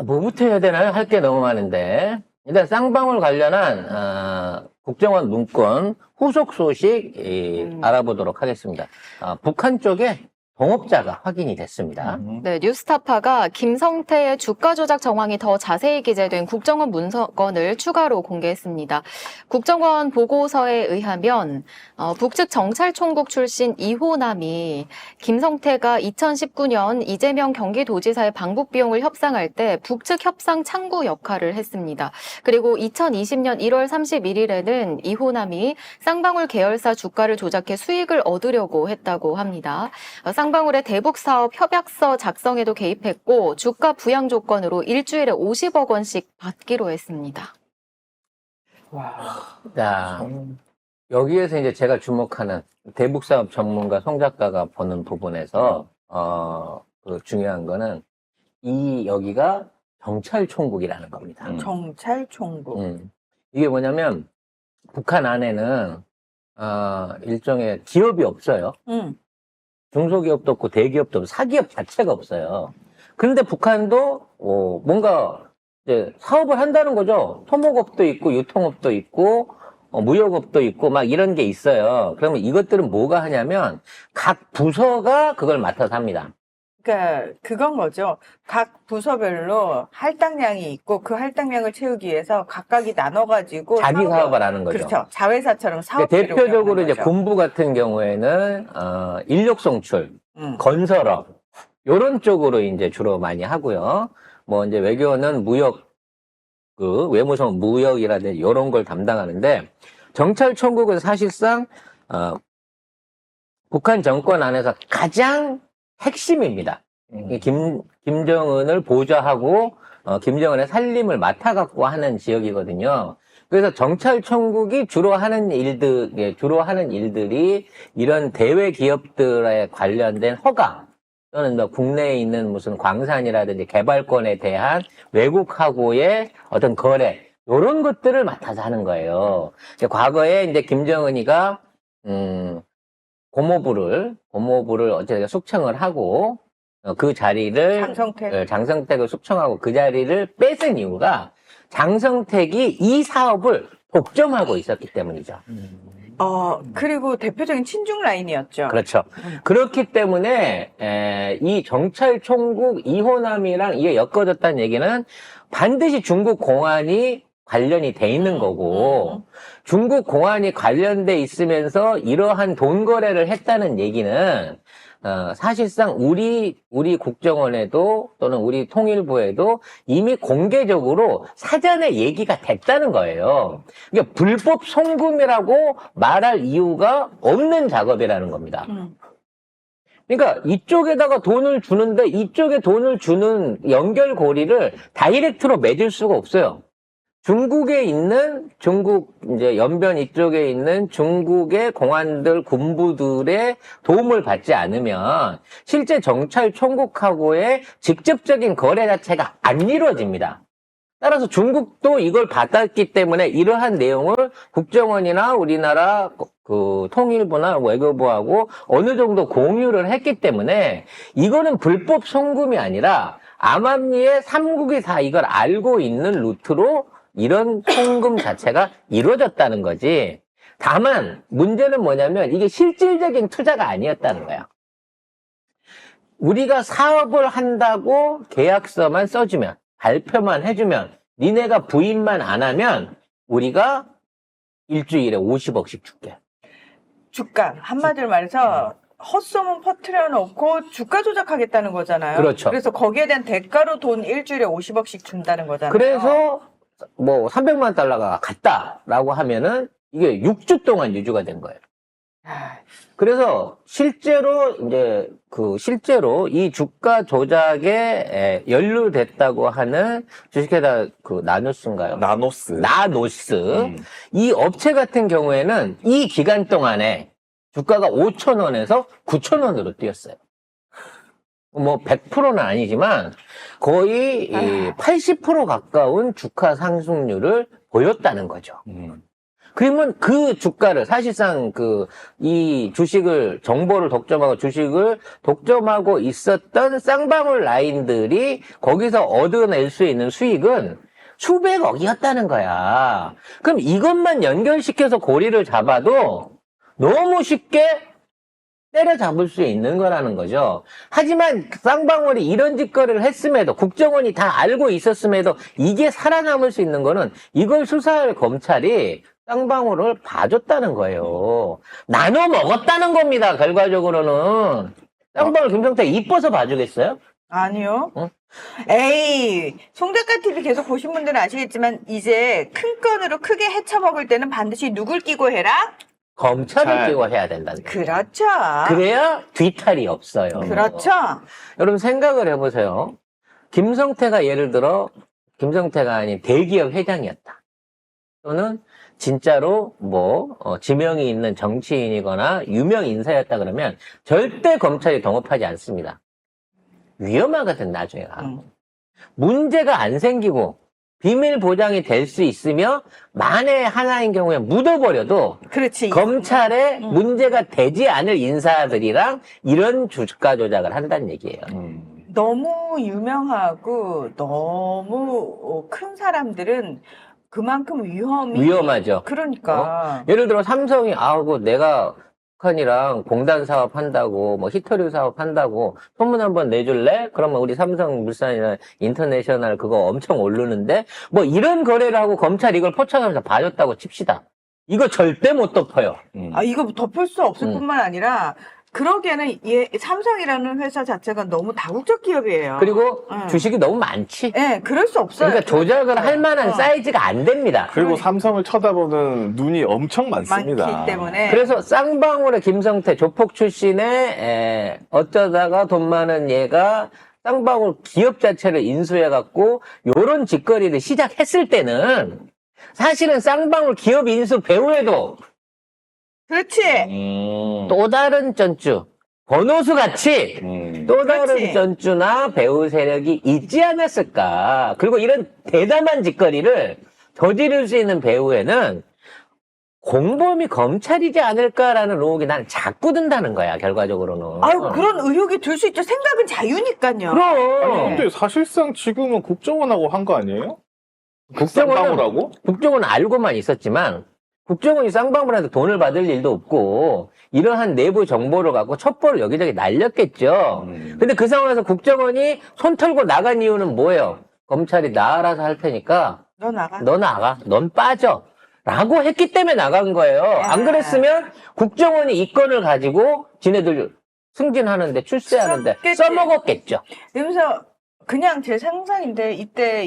뭐부터 해야 되나요? 할 게 너무 많은데. 일단 쌍방울 관련한 국정원 문건 후속 소식 알아보도록 하겠습니다. 북한 쪽에 동업자가 확인이 됐습니다. 네, 뉴스타파가 김성태의 주가 조작 정황이 더 자세히 기재된 국정원 문건을 추가로 공개했습니다. 국정원 보고서에 의하면 북측 정찰총국 출신 이호남이 김성태가 2019년 이재명 경기도지사의 방북 비용을 협상할 때 북측 협상 창구 역할을 했습니다. 그리고 2020년 1월 31일에는 이호남이 쌍방울 계열사 주가를 조작해 수익을 얻으려고 했다고 합니다. 쌍방울의 대북 사업 협약서 작성에도 개입했고 주가 부양 조건으로 일주일에 50억 원씩 받기로 했습니다. 와. 자, 여기에서 이제 제가 주목하는 대북 사업 전문가 송 작가가 보는 부분에서 중요한 거는 여기가 정찰총국이라는 겁니다. 정찰총국. 이게 뭐냐면 북한 안에는 일종의 기업이 없어요. 중소기업도 없고 대기업도 없고 사기업 자체가 없어요. 그런데 북한도 뭔가 이제 사업을 한다는 거죠. 토목업도 있고 유통업도 있고 무역업도 있고 막 이런 게 있어요. 그러면 이것들은 뭐가 하냐면 각 부서가 그걸 맡아서 합니다. 그러니까 그건 거죠. 각 부서별로 할당량이 있고 그 할당량을 채우기 위해서 각각이 나눠가지고 자기 사업을 하는 거죠. 그렇죠. 자회사처럼 사업. 대표적으로 이제 군부 같은 경우에는 인력 송출, 건설업 요런 쪽으로 이제 주로 많이 하고요. 뭐 이제 외교는 무역, 외무성 무역이라든지 요런 걸 담당하는데 정찰총국은 사실상 북한 정권 안에서 가장 핵심입니다. 김정은을 보좌하고 김정은의 살림을 맡아갖고 하는 지역이거든요. 그래서 정찰총국이 주로 하는 일들이 이런 대외 기업들에 관련된 허가 또는 뭐 국내에 있는 무슨 광산이라든지 개발권에 대한 외국하고의 어떤 거래 이런 것들을 맡아서 하는 거예요. 과거에 이제 김정은이가 고모부를 어쨌든 숙청을 하고 그 자리를 장성택을 숙청하고 그 자리를 뺏은 이유가 장성택이 이 사업을 독점하고 있었기 때문이죠. 그리고 대표적인 친중 라인이었죠. 그렇죠. 그렇기 때문에 이 정찰총국 이호남이랑 이게 엮어졌다는 얘기는 반드시 중국 공안이 관련이 돼 있는 거고 중국 공안이 관련돼 있으면서 이러한 돈 거래를 했다는 얘기는 사실상 우리 국정원에도 또는 우리 통일부에도 이미 공개적으로 사전에 얘기가 됐다는 거예요. 그러니까 불법 송금이라고 말할 이유가 없는 작업이라는 겁니다. 그러니까 이쪽에다가 돈을 주는데 이쪽에 돈을 주는 연결고리를 다이렉트로 맺을 수가 없어요. 중국에 있는 이제 연변 이쪽에 있는 중국의 공안들, 군부들의 도움을 받지 않으면 실제 정찰총국하고의 직접적인 거래 자체가 안 이루어집니다. 따라서 중국도 이걸 받았기 때문에 이러한 내용을 국정원이나 우리나라 통일부나 외교부하고 어느 정도 공유를 했기 때문에 이거는 불법 송금이 아니라 암암리에 삼국이 다 이걸 알고 있는 루트로 이런 송금 자체가 이루어졌다는 거지. 다만 문제는 뭐냐면 이게 실질적인 투자가 아니었다는 거야. 우리가 사업을 한다고 계약서만 써주면 발표만 해주면 니네가 부인만 안 하면 우리가 일주일에 50억씩 줄게. 주가 한마디로 말해서 헛소문 퍼뜨려 놓고 주가 조작하겠다는 거잖아요. 그렇죠. 그래서 거기에 대한 대가로 돈 일주일에 50억씩 준다는 거잖아요. 그래서 뭐 300만 달러가 갔다라고 하면은 이게 6주 동안 유지가 된 거예요. 그래서 실제로 이 주가 조작에 연루됐다고 하는 주식회사 나누스인가요? 나노스. 이 업체 같은 경우에는 이 기간 동안에 주가가 5,000원에서 9,000원으로 뛰었어요. 뭐 100%는 아니지만 거의 80% 가까운 주가 상승률을 보였다는 거죠. 그러면 그 주가를 사실상 이 주식을 정보를 독점하고 주식을 독점하고 있었던 쌍방울 라인들이 거기서 얻어낼 수 있는 수익은 수백억이었다는 거야. 그럼 이것만 연결시켜서 고리를 잡아도 너무 쉽게 때려잡을 수 있는 거라는 거죠. 하지만 쌍방울이 이런 짓거리를 했음에도 국정원이 다 알고 있었음에도 이게 살아남을 수 있는 거는 이걸 수사할 검찰이 쌍방울을 봐줬다는 거예요. 나눠 먹었다는 겁니다. 결과적으로는. 쌍방울 김성태 이뻐서 봐주겠어요? 아니요. 어? 에이, 송작가 TV 계속 보신 분들은 아시겠지만 이제 큰 건으로 크게 헤쳐먹을 때는 반드시 누굴 끼고 해라? 검찰을 끼고 해야 된다는 거예요. 그렇죠. 그래야 뒤탈이 없어요. 그렇죠. 여러분 생각을 해보세요. 김성태가 예를 들어 김성태가 아닌 대기업 회장이었다. 또는 진짜로 지명이 있는 정치인이거나 유명 인사였다 그러면 절대 검찰이 동업하지 않습니다. 위험하거든 나중에. 문제가 안 생기고 비밀 보장이 될 수 있으며 만에 하나인 경우에 묻어버려도 그렇지. 검찰에 문제가 되지 않을 인사들이랑 이런 주가 조작을 한다는 얘기예요. 너무 유명하고 너무 큰 사람들은 그만큼 위험하죠. 그러니까. 예를 들어 삼성이 내가 북한이랑 공단 사업 한다고 히터류 사업 한다고 소문 한번 내줄래? 그러면 우리 삼성물산이나 인터내셔널 그거 엄청 오르는데 이런 거래를 하고 검찰이 이걸 포착하면서 봐줬다고 칩시다. 이거 절대 못 덮어요. 이거 덮을 수 없을 뿐만 아니라 그러기에는 삼성이라는 회사 자체가 너무 다국적 기업이에요. 그리고 주식이 너무 많지. 네, 그럴 수 없어요. 그러니까 조작을 할 만한 사이즈가 안 됩니다. 그리고 삼성을 쳐다보는 눈이 엄청 많습니다. 많기 때문에. 그래서 쌍방울의 김성태 조폭 출신의 어쩌다가 돈 많은 얘가 쌍방울 기업 자체를 인수해갖고 요런 짓거리를 시작했을 때는 사실은 쌍방울 기업 인수 배후에도 그렇지. 또 다른 전주 번호수 같이 또 다른 그렇지. 전주나 배우 세력이 있지 않았을까. 그리고 이런 대담한 짓거리를 저지를 수 있는 배우에는 공범이 검찰이지 않을까라는 의혹이 나는 자꾸 든다는 거야, 결과적으로는. 아유, 그런 의혹이 들 수 있죠. 생각은 자유니까요. 그럼. 근데 사실상 지금은 국정원하고 한 거 아니에요? 국정원은, 쌍방울하고? 국정원은 알고만 있었지만, 국정원이 쌍방울한테 돈을 받을 일도 없고, 이러한 내부 정보를 갖고 첩보를 여기저기 날렸겠죠. 근데 그 상황에서 국정원이 손 털고 나간 이유는 뭐예요? 검찰이 나 알아서 할 테니까, 너 나가. 너 나가. 넌 빠져. 라고 했기 때문에 나간 거예요. 안 그랬으면 국정원이 이 건을 가지고 지네들 승진하는데 출세하는데 썼겠지. 써먹었겠죠. 이러면서 그냥 제 상상인데 이때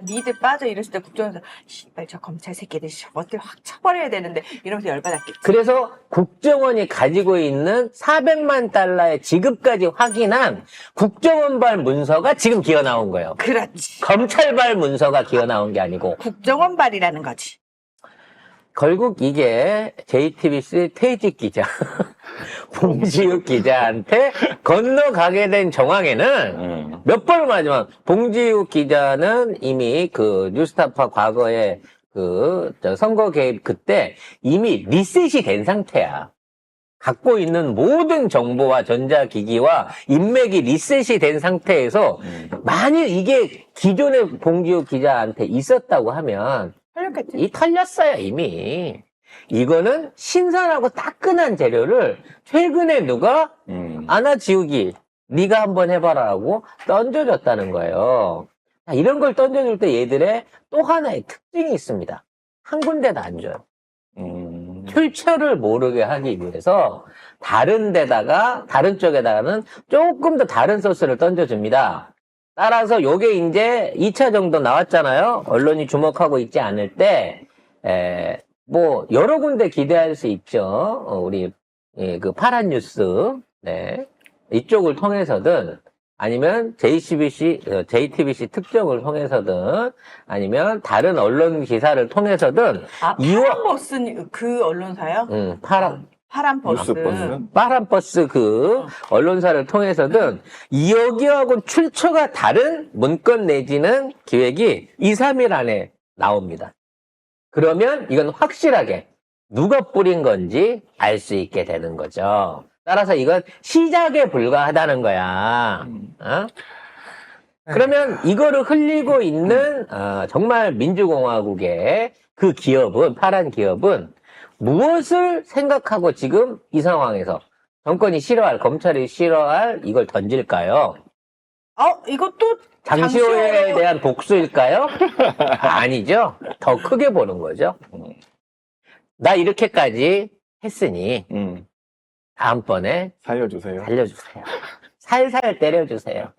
니들 빠져 이랬을 때 국정원에서 씨발 저 검찰 새끼들 저것들 확 쳐버려야 되는데 이러면서 열받았겠지. 그래서 국정원이 가지고 있는 400만 달러의 지급까지 확인한 국정원발 문서가 지금 기어 나온 거예요. 그렇지. 검찰발 문서가 기어 나온 게 아니고. 국정원발이라는 거지. 결국 이게 JTBC 퇴직 기자, 봉지욱 기자한테 건너가게 된 정황에는 몇 번을 말하지만 봉지욱 기자는 이미 뉴스타파 과거에 선거 개입 그때 이미 리셋이 된 상태야. 갖고 있는 모든 정보와 전자기기와 인맥이 리셋이 된 상태에서 만일 이게 기존의 봉지욱 기자한테 있었다고 하면 털렸겠지. 털렸어요, 이미. 이거는 신선하고 따끈한 재료를 최근에 누가 아나지우기 네가 한번 해봐라라고 던져줬다는 거예요. 이런 걸 던져줄 때 얘들의 또 하나의 특징이 있습니다. 한 군데도 안 줘요. 출처를 모르게 하기 위해서 다른 쪽에다가는 조금 더 다른 소스를 던져줍니다. 따라서 요게 이제 2차 정도 나왔잖아요. 언론이 주목하고 있지 않을 때, 여러 군데 기대할 수 있죠. 우리, 파란 뉴스, 네. 이쪽을 통해서든, 아니면 JTBC 특종을 통해서든, 아니면 다른 언론 기사를 통해서든, 파란 버스 그 언론사요? 파란 버스. 파란 버스 언론사를 통해서든 여기하고 출처가 다른 문건 내지는 기획이 2, 3일 안에 나옵니다. 그러면 이건 확실하게 누가 뿌린 건지 알 수 있게 되는 거죠. 따라서 이건 시작에 불과하다는 거야. 어? 그러면 이거를 흘리고 있는 정말 민주공화국의 그 기업은, 파란 기업은 무엇을 생각하고 지금 이 상황에서 정권이 싫어할, 검찰이 싫어할 이걸 던질까요? 이것도 장시호에 대한 복수일까요? 아니죠. 더 크게 보는 거죠. 나 이렇게까지 했으니 다음번에 살려주세요. 살려주세요. 살살 때려주세요.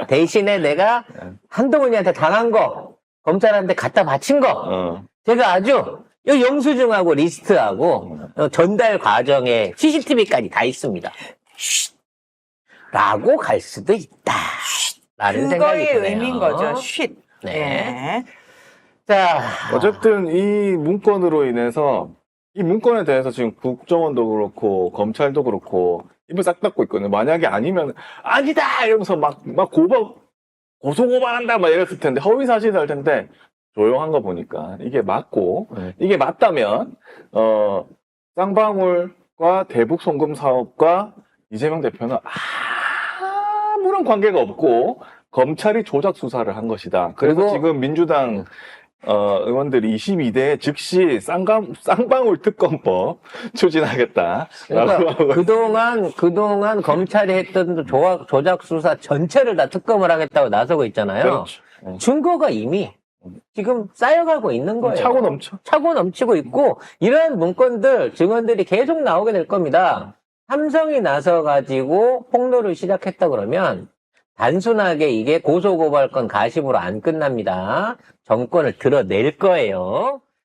대신에 내가 한동훈이한테 당한 거, 검찰한테 갖다 바친 거, 제가 아주 이 영수증하고 리스트하고 전달 과정에 CCTV까지 다 있습니다. 라고 갈 수도 있다. 라는 생각이 그거의 드네요. 의미인 거죠. 쉿. 네. 네. 자, 어쨌든 이 문건으로 인해서 이 문건에 대해서 지금 국정원도 그렇고 검찰도 그렇고 입을 싹 닫고 있거든요. 만약에 아니면 아니다 이러면서 막 고소고발한다 막 이랬을 텐데 허위 사실이 할 텐데 조용한 거 보니까 이게 맞고 이게 맞다면 쌍방울과 대북 송금 사업과 이재명 대표는 아무런 관계가 없고 검찰이 조작 수사를 한 것이다. 그래서 그리고 지금 민주당 의원들이 22대 즉시 쌍방울 특검법 추진하겠다. 그러니까 그동안 검찰이 했던 조작 수사 전체를 다 특검을 하겠다고 나서고 있잖아요. 그렇죠. 증거가 이미 지금 쌓여가고 있는 거예요. 차고 넘쳐. 차고 넘치고 있고 이러한 문건들, 증언들이 계속 나오게 될 겁니다. 삼성이 나서가지고 폭로를 시작했다 그러면 단순하게 이게 고소고발건 가심으로 안 끝납니다. 정권을 드러낼 거예요.